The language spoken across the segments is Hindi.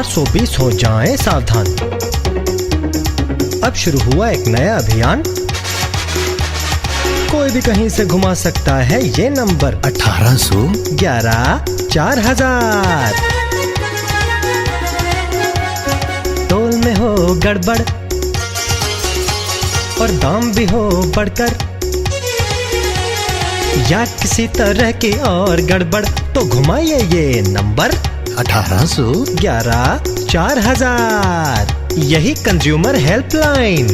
420 हो जाएं सावधान। अब शुरू हुआ एक नया अभियान, कोई भी कहीं से घुमा सकता है ये नंबर 1811 4000। तोल में हो गड़बड़ और दाम भी हो बढ़कर, या किसी तरह की और गड़बड़, तो घुमाइए ये नंबर 1811 4000। यही कंज्यूमर हेल्पलाइन।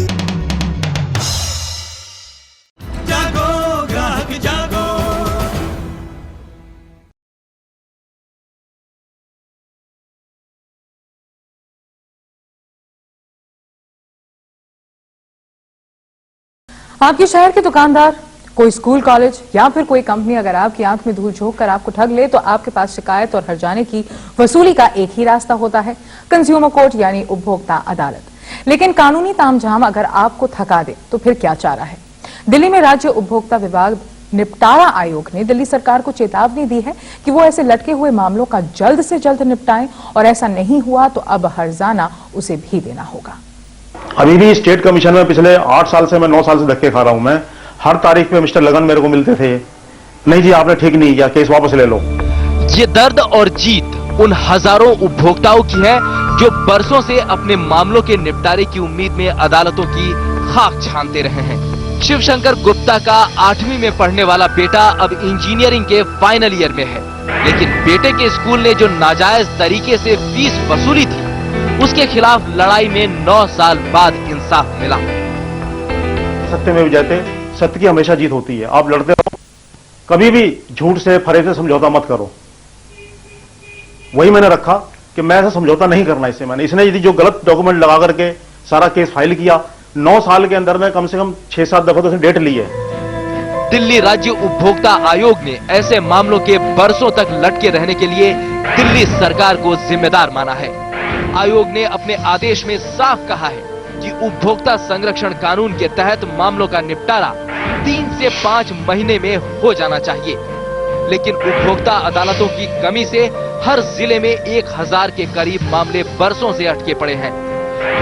जागो ग्राहक जागो। आपके शहर के दुकानदार, कोई स्कूल कॉलेज या फिर कोई कंपनी अगर आपकी आंख में धूल झोंक कर आपको ठग ले तो आपके पास शिकायत और हर्जाने की वसूली का एक ही रास्ता होता है, कंज्यूमर कोर्ट यानी उपभोक्ता अदालत। लेकिन कानूनी तामझाम अगर आपको थका दे तो फिर क्या चारा है। दिल्ली में राज्य उपभोक्ता विभाग निपटारा आयोग ने दिल्ली सरकार को चेतावनी दी है कि वो ऐसे लटके हुए मामलों का जल्द से जल्द निपटाएं, और ऐसा नहीं हुआ तो अब हर्जाना उसे भी देना होगा। अभी भी स्टेट कमीशन में पिछले 8 साल से, मैं 9 साल से धक्के खा रहा हूं। मैं हर तारीख पे मिस्टर लगन मेरे को मिलते थे, नहीं जी आपने ठीक नहीं किया, केस वापस ले लो। ये दर्द और जीत उन हजारों उपभोक्ताओं की है जो बरसों से अपने मामलों के निपटारे की उम्मीद में अदालतों की खाक छानते रहे हैं। शिवशंकर गुप्ता का 8वीं में पढ़ने वाला बेटा अब इंजीनियरिंग के फाइनल ईयर में है, लेकिन बेटे के स्कूल ने जो नाजायज तरीके से फीस वसूली थी उसके खिलाफ लड़ाई में 9 साल बाद इंसाफ मिला। सत्य में विजयते, सत्य की हमेशा जीत होती है। आप लड़ते रहो, कभी भी झूठ से, फरेब से समझौता मत करो। वही मैंने रखा कि मैं ऐसा समझौता नहीं करना। इसने यदि जो गलत डॉक्यूमेंट लगा करके सारा केस फाइल किया, 9 साल के अंदर में कम से कम 6-7 दफा तो उसने डेट ली है। दिल्ली राज्य उपभोक्ता आयोग ने ऐसे मामलों के बरसों तक लटके रहने के लिए दिल्ली सरकार को जिम्मेदार माना है। आयोग ने अपने आदेश में साफ कहा है कि उपभोक्ता संरक्षण कानून के तहत मामलों का निपटारा 3 से 5 महीने में हो जाना चाहिए, लेकिन उपभोक्ता अदालतों की कमी से हर जिले में 1000 के करीब मामले बरसों से अटके पड़े हैं।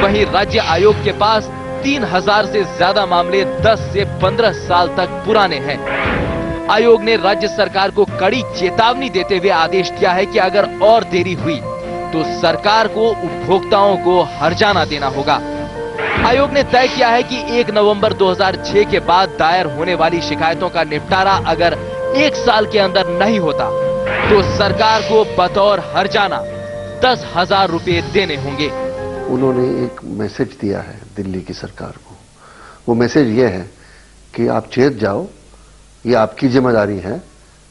वहीं राज्य आयोग के पास 3000 से ज्यादा मामले 10 से 15 साल तक पुराने हैं। आयोग ने राज्य सरकार को कड़ी चेतावनी देते हुए आदेश दिया है कि अगर और देरी हुई तो सरकार को उपभोक्ताओं को हर्जाना देना होगा। आयोग ने तय किया है कि 1 नवंबर 2006 के बाद दायर होने वाली शिकायतों का निपटारा अगर 1 साल के अंदर नहीं होता तो सरकार को बतौर हर्जाना 10,000 रुपए देने होंगे। उन्होंने एक मैसेज दिया है दिल्ली की सरकार को। वो मैसेज ये है कि आप चेत जाओ, ये आपकी जिम्मेदारी है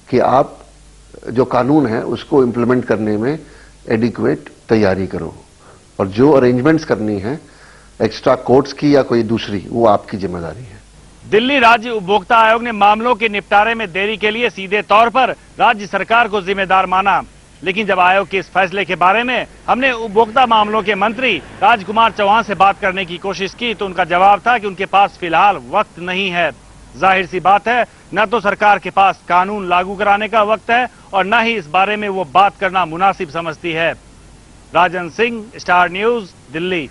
कि आप जो कानून है उसको इम्प्लीमेंट करने में एडिक्वेट तैयारी करो, और जो अरेंजमेंट्स करनी है एक्स्ट्रा कोर्ट्स की या कोई दूसरी, वो आपकी जिम्मेदारी है। दिल्ली राज्य उपभोक्ता आयोग ने मामलों के निपटारे में देरी के लिए सीधे तौर पर राज्य सरकार को जिम्मेदार माना, लेकिन जब आयोग के इस फैसले के बारे में हमने उपभोक्ता मामलों के मंत्री राजकुमार चौहान से बात करने की कोशिश की तो उनका जवाब था कि उनके पास फिलहाल वक्त नहीं है। जाहिर सी बात है, न तो सरकार के पास कानून लागू कराने का वक्त है और न ही इस बारे में वो बात करना मुनासिब समझती है। Rajan Singh, star news, Delhi.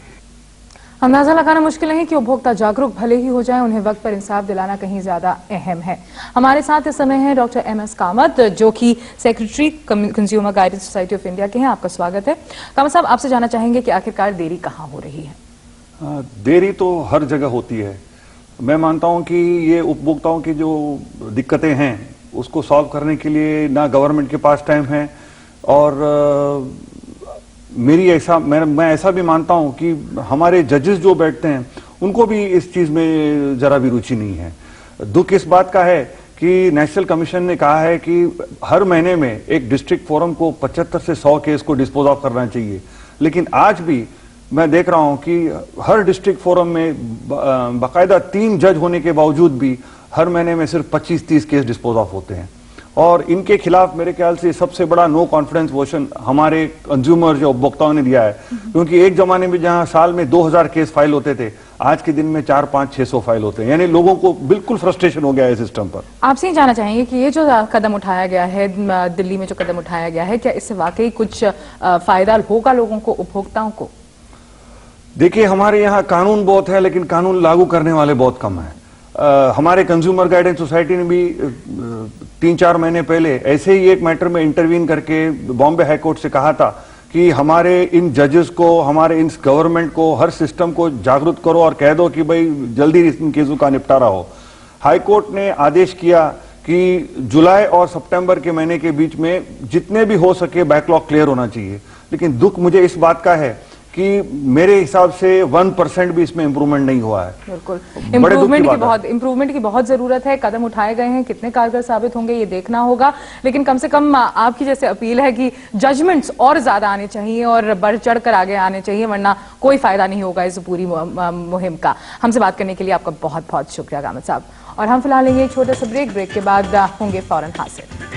अंदाजा लगाना मुश्किल नहीं कि उपभोक्ता जागरूक भले ही हो जाए, उन्हें वक्त पर इंसाफ दिलाना कहीं ज्यादा अहम है। हमारे साथ इस समय है डॉक्टर MS कामत, जो कि secretary consumer guidance society of India के हैं। आपका स्वागत है। कामत साहब, आपसे जानना चाहेंगे कि आखिरकार देरी कहाँ हो रही है? देरी तो हर जगह होती है। मैं मानता हूं कि ये उपभोक्ताओं की जो दिक्कतें हैं उसको सॉल्व करने के लिए ना गवर्नमेंट के पास टाइम है, और मैं ऐसा भी मानता हूं कि हमारे जजेस जो बैठते हैं उनको भी इस चीज में जरा भी रुचि नहीं है। दुख इस बात का है कि नेशनल कमीशन ने कहा है कि हर महीने में एक डिस्ट्रिक्ट फोरम को 75 से 100 केस को डिस्पोज ऑफ करना चाहिए, लेकिन आज भी मैं देख रहा हूं कि हर डिस्ट्रिक्ट फोरम में बाकायदा 3 जज होने के बावजूद भी हर महीने में सिर्फ 25-30 केस डिस्पोज ऑफ होते हैं। और इनके खिलाफ मेरे ख्याल से सबसे बड़ा नो कॉन्फिडेंस वोशन हमारे कंज्यूमर जो उपभोक्ताओं ने दिया है, क्योंकि एक जमाने में जहां साल में 2000 केस फाइल होते थे, आज के दिन में 400-500-600 फाइल होते हैं, यानी लोगों को बिल्कुल फ्रस्ट्रेशन हो गया है सिस्टम पर। आपसे ही जानना चाहेंगे कि ये जो कदम उठाया गया है, दिल्ली में जो कदम उठाया गया है, क्या इससे वाकई कुछ फायदा होगा लोगों को, उपभोक्ताओं को? देखिए, हमारे यहाँ कानून बहुत है लेकिन कानून लागू करने वाले बहुत कम है। हमारे कंज्यूमर गाइडेंस सोसाइटी ने भी 3-4 महीने पहले ऐसे ही एक मैटर में इंटरवीन करके बॉम्बे हाई कोर्ट से कहा था कि हमारे इन जजेस को, हमारे इन गवर्नमेंट को, हर सिस्टम को जागरूक करो और कह दो कि भाई जल्दी इन केसों का निपटारा हो। हाई कोर्ट ने आदेश किया कि जुलाई और सितंबर के महीने के बीच में जितने भी हो सके बैकलॉग क्लियर होना चाहिए। लेकिन दुख मुझे इस बात का है कि मेरे हिसाब से 1% भी इसमें इंप्रूवमेंट नहीं हुआ है। बिल्कुल, इम्प्रूवमेंट की बहुत जरूरत है। कदम उठाए गए हैं, कितने कारगर साबित होंगे ये देखना होगा, लेकिन कम से कम आपकी जैसे अपील है कि जजमेंट्स और ज्यादा आने चाहिए और बढ़ चढ़ कर आगे आने चाहिए, वरना कोई फायदा नहीं होगा इस पूरी मुहिम का। हमसे बात करने के लिए आपका बहुत बहुत शुक्रिया गामत साहब। और हम फिलहाल लेंगे एक छोटा सा ब्रेक के बाद होंगे फौरन हाजिर।